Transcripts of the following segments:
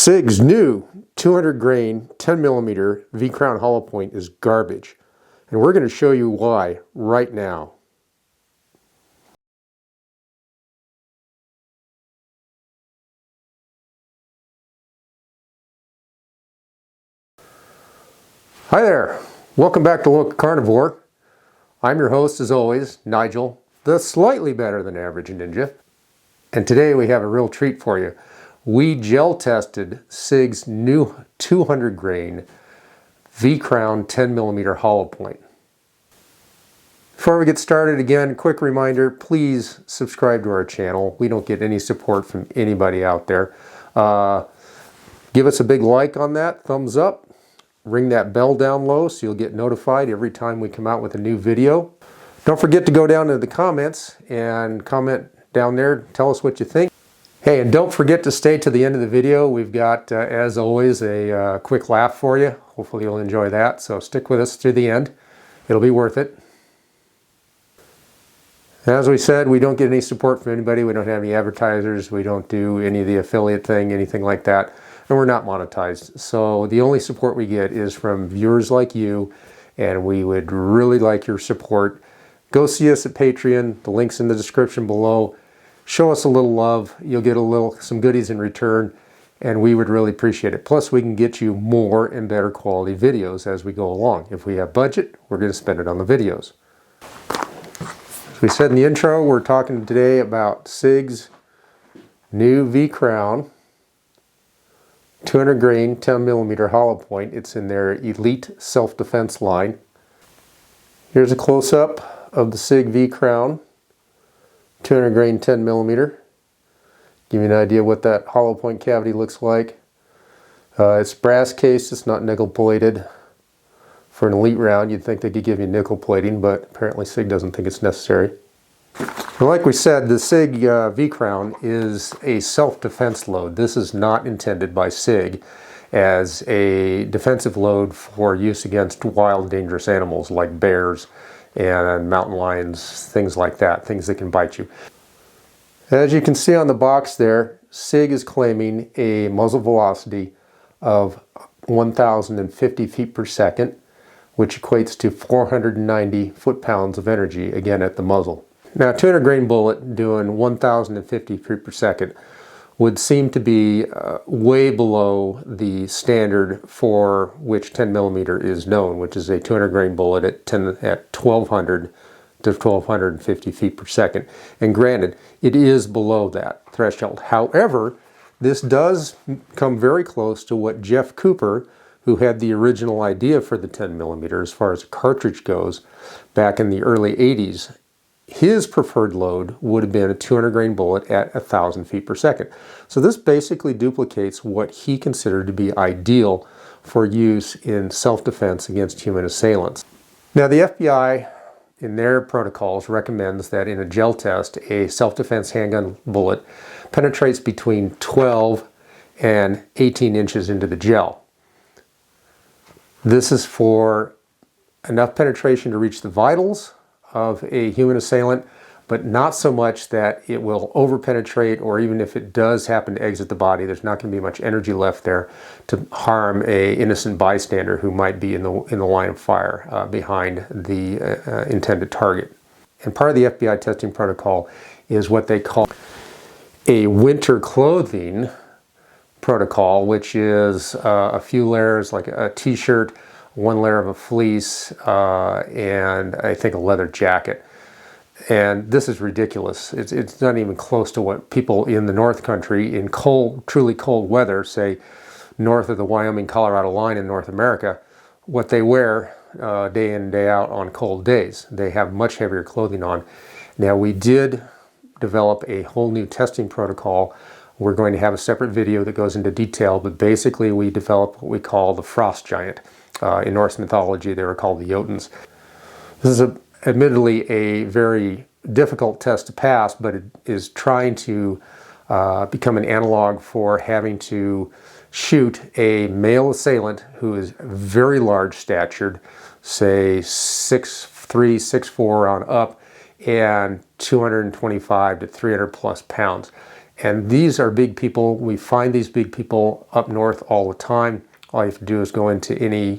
Sig's new 200 grain 10 millimeter V-crown hollow point is garbage, and we're going to show you why right now. Hi there, welcome back to LocaCarnivore. I'm your host as always, Nigel, the slightly better than average ninja, and today we have a real treat for you. We gel tested Sig's new 200 grain V-crown 10 millimeter hollow point. Before we get started, again, quick reminder, please subscribe to our channel. We don't get any support from anybody out there. Give us a big like on that, thumbs up, ring that bell down low so you'll get notified every time we come out with a new video. Don't forget to go down to the comments and comment down there, tell us what you think. Hey, and don't forget to stay to the end of the video. We've got, as always, a quick laugh for you. Hopefully you'll enjoy that, so stick with us through the end. It'll be worth it. As we said, we don't get any support from anybody. We don't have any advertisers. We don't do any of the affiliate thing, anything like that. And we're not monetized. So the only support we get is from viewers like you, and we would really like your support. Go see us at Patreon. The link's in the description below. Show us a little love. You'll get some goodies in return, and we would really appreciate it. Plus, we can get you more and better quality videos as we go along. If we have budget, we're going to spend it on the videos. As we said in the intro, we're talking today about Sig's new V-crown 200 grain 10 millimeter hollow point. It's in their Elite self-defense line. Here's a close-up of the Sig V-crown 200 grain 10 millimeter. Give you an idea what that hollow point cavity looks like. It's brass case, it's not nickel plated. For an elite round, you'd think they could give you nickel plating, but apparently Sig doesn't think it's necessary. And like we said, the Sig V-crown is a self-defense load. This is not intended by Sig as a defensive load for use against wild, dangerous animals like bears and mountain lions, things like that, things that can bite you. As you can see on the box there, Sig is claiming a muzzle velocity of 1,050 feet per second, which equates to 490 foot-pounds of energy, again at the muzzle. Now, a 200 grain bullet doing 1,050 feet per second would seem to be way below the standard for which 10 millimeter is known, which is a 200 grain bullet at 1,200 to 1,250 feet per second. And granted, it is below that threshold. However, this does come very close to what Jeff Cooper, who had the original idea for the 10 millimeter as far as a cartridge goes back in the early 80s, his preferred load would have been a 200 grain bullet at 1,000 feet per second. So this basically duplicates what he considered to be ideal for use in self-defense against human assailants. Now, the FBI in their protocols recommends that in a gel test, a self-defense handgun bullet penetrates between 12 and 18 inches into the gel. This is for enough penetration to reach the vitals of a human assailant, but not so much that it will over-penetrate, or even if it does happen to exit the body, there's not going to be much energy left there to harm an innocent bystander who might be in the line of fire behind the intended target. And part of the FBI testing protocol is what they call a winter clothing protocol, which is a few layers, like a t-shirt, one layer of a fleece, and I think a leather jacket. And this is ridiculous. It's not even close to what people in the North Country in cold, truly cold weather, say north of the Wyoming-Colorado line in North America, what they wear day in and day out on cold days. They have much heavier clothing on. Now, we did develop a whole new testing protocol. We're going to have a separate video that goes into detail, but basically we developed what we call the frost giant. In Norse mythology, they were called the Jotuns. This is admittedly a very difficult test to pass, but it is trying to become an analog for having to shoot a male assailant who is very large statured, say 6'3", 6'4" on up, and 225 to 300 plus pounds. And these are big people. We find these big people up north all the time. All you have to do is go into any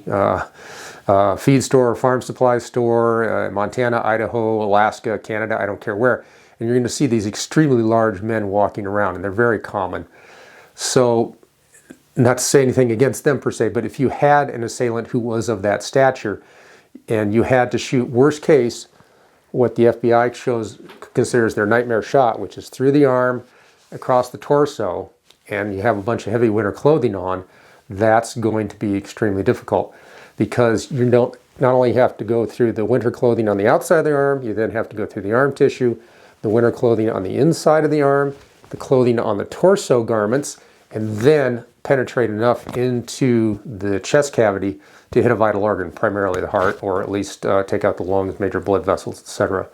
feed store or farm supply store, Montana, Idaho, Alaska, Canada, I don't care where. And you're going to see these extremely large men walking around, and they're very common. So, not to say anything against them per se, but if you had an assailant who was of that stature and you had to shoot, worst case, what the FBI considers their nightmare shot, which is through the arm, across the torso, and you have a bunch of heavy winter clothing on, that's going to be extremely difficult, because you don't not only have to go through the winter clothing on the outside of the arm, you then have to go through the arm tissue, the winter clothing on the inside of the arm, the clothing on the torso garments, and then penetrate enough into the chest cavity to hit a vital organ, primarily the heart, or at least take out the lungs, major blood vessels, etc.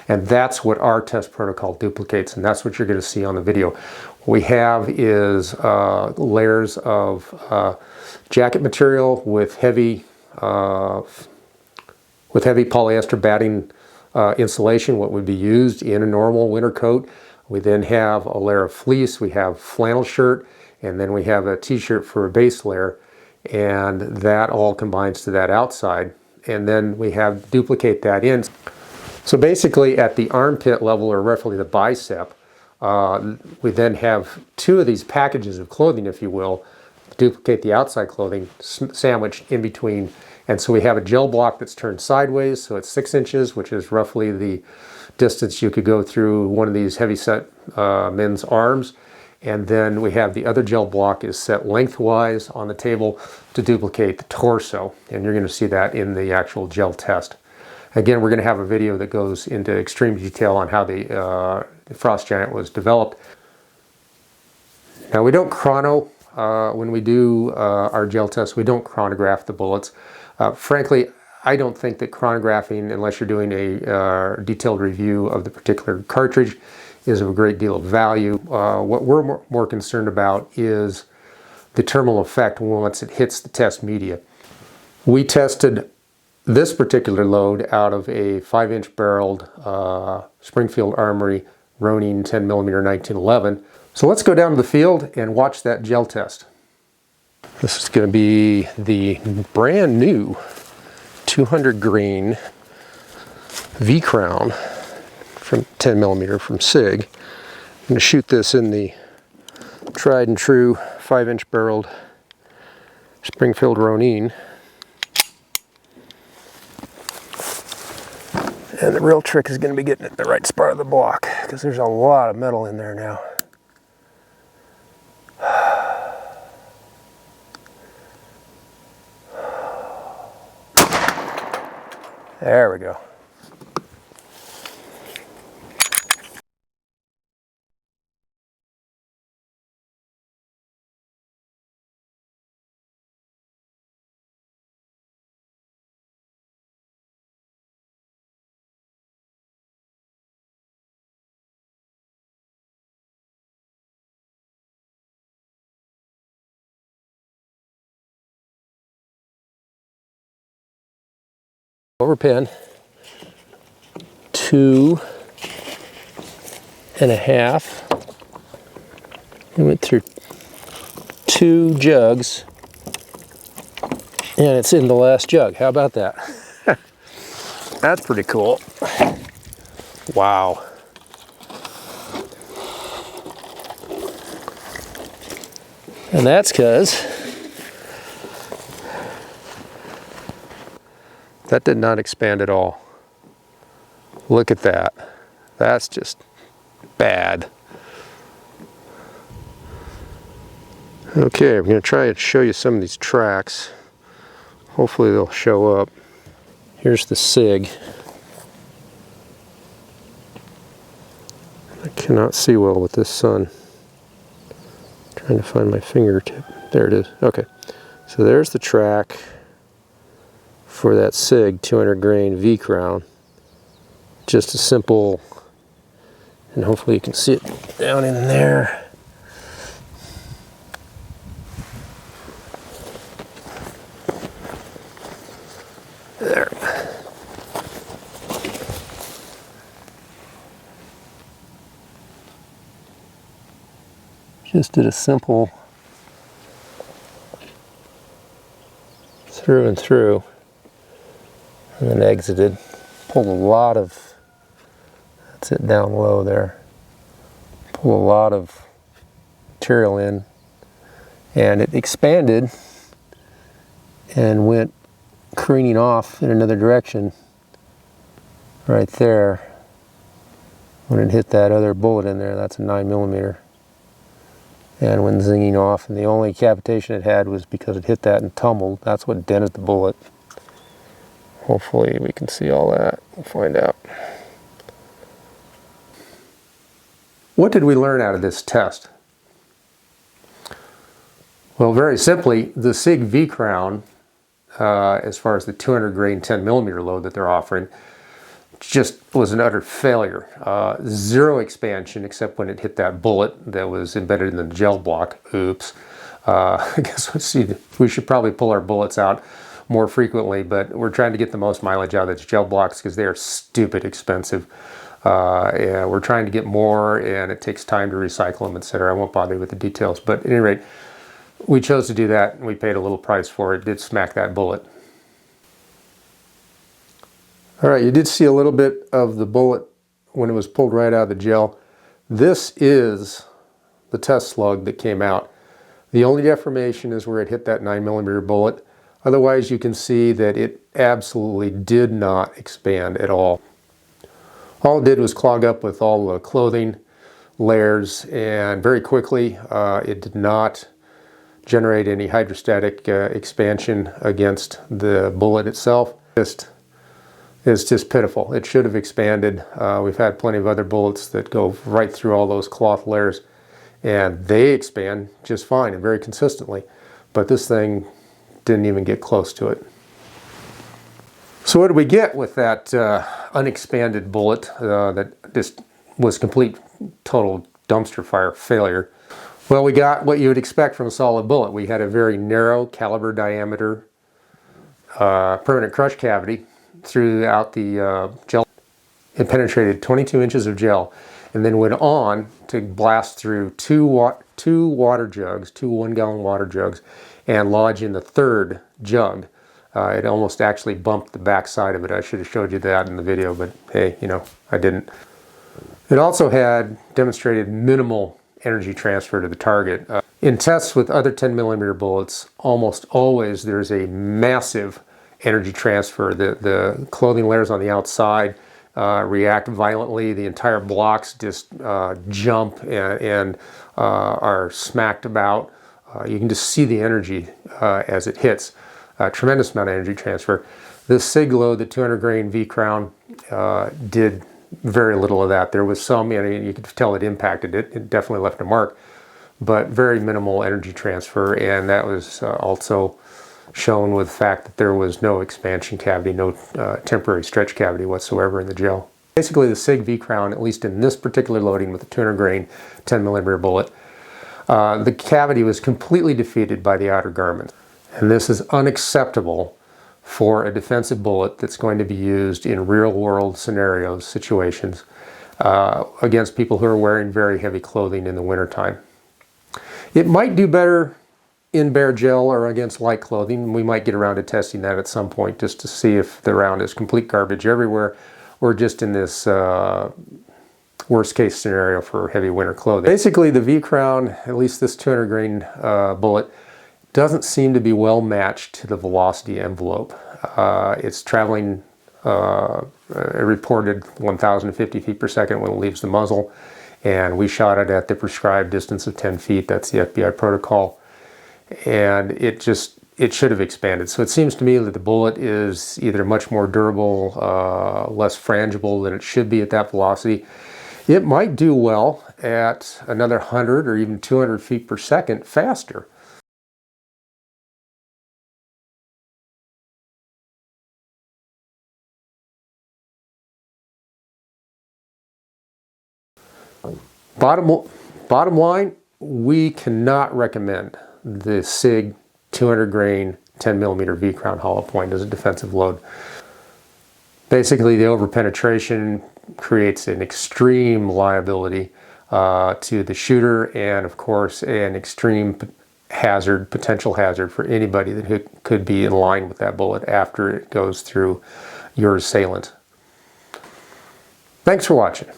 And that's what our test protocol duplicates, and that's what you're going to see on the video. What we have is layers of jacket material with heavy polyester batting insulation, what would be used in a normal winter coat. We then have a layer of fleece, we have flannel shirt, and then we have a t-shirt for a base layer, and that all combines to that outside. And then we have duplicate that in. So basically at the armpit level, or roughly the bicep, we then have two of these packages of clothing, if you will, duplicate the outside clothing sandwiched in between. And so we have a gel block that's turned sideways, so it's 6 inches, which is roughly the distance you could go through one of these heavy-set men's arms. And then we have the other gel block is set lengthwise on the table to duplicate the torso. And you're going to see that in the actual gel test. Again, we're going to have a video that goes into extreme detail on how the Frost Giant was developed. Now, we don't chrono, when we do our gel test, we don't chronograph the bullets. Frankly, I don't think that chronographing, unless you're doing a detailed review of the particular cartridge, is of a great deal of value. What we're more concerned about is the terminal effect once it hits the test media. We tested this particular load out of a 5-inch barreled Springfield Armory Ronin 10mm 1911. So let's go down to the field and watch that gel test. This is going to be the brand new 200 grain V-Crown from 10mm from Sig. I'm going to shoot this in the tried and true 5-inch barreled Springfield Ronin. And the real trick is going to be getting it in the right spot of the block, because there's a lot of metal in there now. There we go. Over pen, 2.5. We went through 2 jugs, and it's in the last jug. How about that? That's pretty cool. Wow. And that's because that did not expand at all. Look at that. That's just bad. Okay, I'm going to try and show you some of these tracks. Hopefully they'll show up. Here's the Sig. I cannot see well with this sun. Trying to find my fingertip. There it is. Okay. So there's the track for that Sig 200 grain V-Crown. Just a simple, and hopefully you can see it down in there. There. Just did a simple through and through, and then exited. Pulled a lot of, that's it down low there. Pulled a lot of material in, and it expanded and went careening off in another direction right there when it hit that other bullet in there. That's a 9mm, and went zinging off, and the only cavitation it had was because it hit that and tumbled. That's what dented the bullet. Hopefully we can see all that. We'll find out. What did we learn out of this test? Well, very simply, the Sig V-Crown, as far as the 200 grain 10mm load that they're offering, just was an utter failure. Zero expansion except when it hit that bullet that was embedded in the gel block. Oops. I guess we should probably pull our bullets out more frequently, but we're trying to get the most mileage out of those gel blocks because they are stupid expensive. Yeah, we're trying to get more, and it takes time to recycle them, etc. I won't bother you with the details, but at any rate, we chose to do that, and we paid a little price for it. It did smack that bullet. All right, you did see a little bit of the bullet when it was pulled right out of the gel. This is the test slug that came out. The only deformation is where it hit that 9mm bullet. Otherwise, you can see that it absolutely did not expand at all. All it did was clog up with all the clothing layers, and very quickly it did not generate any hydrostatic expansion against the bullet itself. It's just pitiful. It should have expanded. We've had plenty of other bullets that go right through all those cloth layers, and they expand just fine and very consistently. But this thing didn't even get close to it. So what did we get with that unexpanded bullet that just was complete, total dumpster fire failure? Well, we got what you would expect from a solid bullet. We had a very narrow caliber diameter permanent crush cavity throughout the gel. It penetrated 22 inches of gel, and then went on to blast through two water jugs, two 1-gallon water jugs, and lodge in the third jug. It almost actually bumped the back side of it. I should have showed you that in the video, but hey, you know, I didn't. It also had demonstrated minimal energy transfer to the target. In tests with other 10mm bullets, almost always there's a massive energy transfer. The clothing layers on the outside react violently. The entire blocks just jump and are smacked about. You can just see the energy as it hits. Tremendous amount of energy transfer. This Sig load, the 200 grain V-Crown, did very little of that. There was some, you could tell it impacted it. It definitely left a mark, but very minimal energy transfer, and that was also shown with the fact that there was no expansion cavity, no temporary stretch cavity whatsoever in the gel. Basically, the Sig V-Crown, at least in this particular loading with the 200 grain 10mm bullet, the cavity was completely defeated by the outer garment. And this is unacceptable for a defensive bullet that's going to be used in real-world scenarios, situations, against people who are wearing very heavy clothing in the wintertime. It might do better in bare gel or against light clothing. We might get around to testing that at some point just to see if the round is complete garbage everywhere or just in this worst case scenario for heavy winter clothing. Basically, the V-Crown, at least this 200 grain bullet, doesn't seem to be well matched to the velocity envelope. It's traveling a reported 1,050 feet per second when it leaves the muzzle, and we shot it at the prescribed distance of 10 feet. That's the FBI protocol, and it should have expanded. So it seems to me that the bullet is either much more durable, less frangible than it should be at that velocity. It might do well at another 100 or even 200 feet per second faster. Bottom line, we cannot recommend the Sig 200 grain 10mm V-Crown hollow point as a defensive load. Basically, the overpenetration creates an extreme liability to the shooter, and of course an extreme hazard, potential hazard for anybody that could be in line with that bullet after it goes through your assailant. Thanks for watching.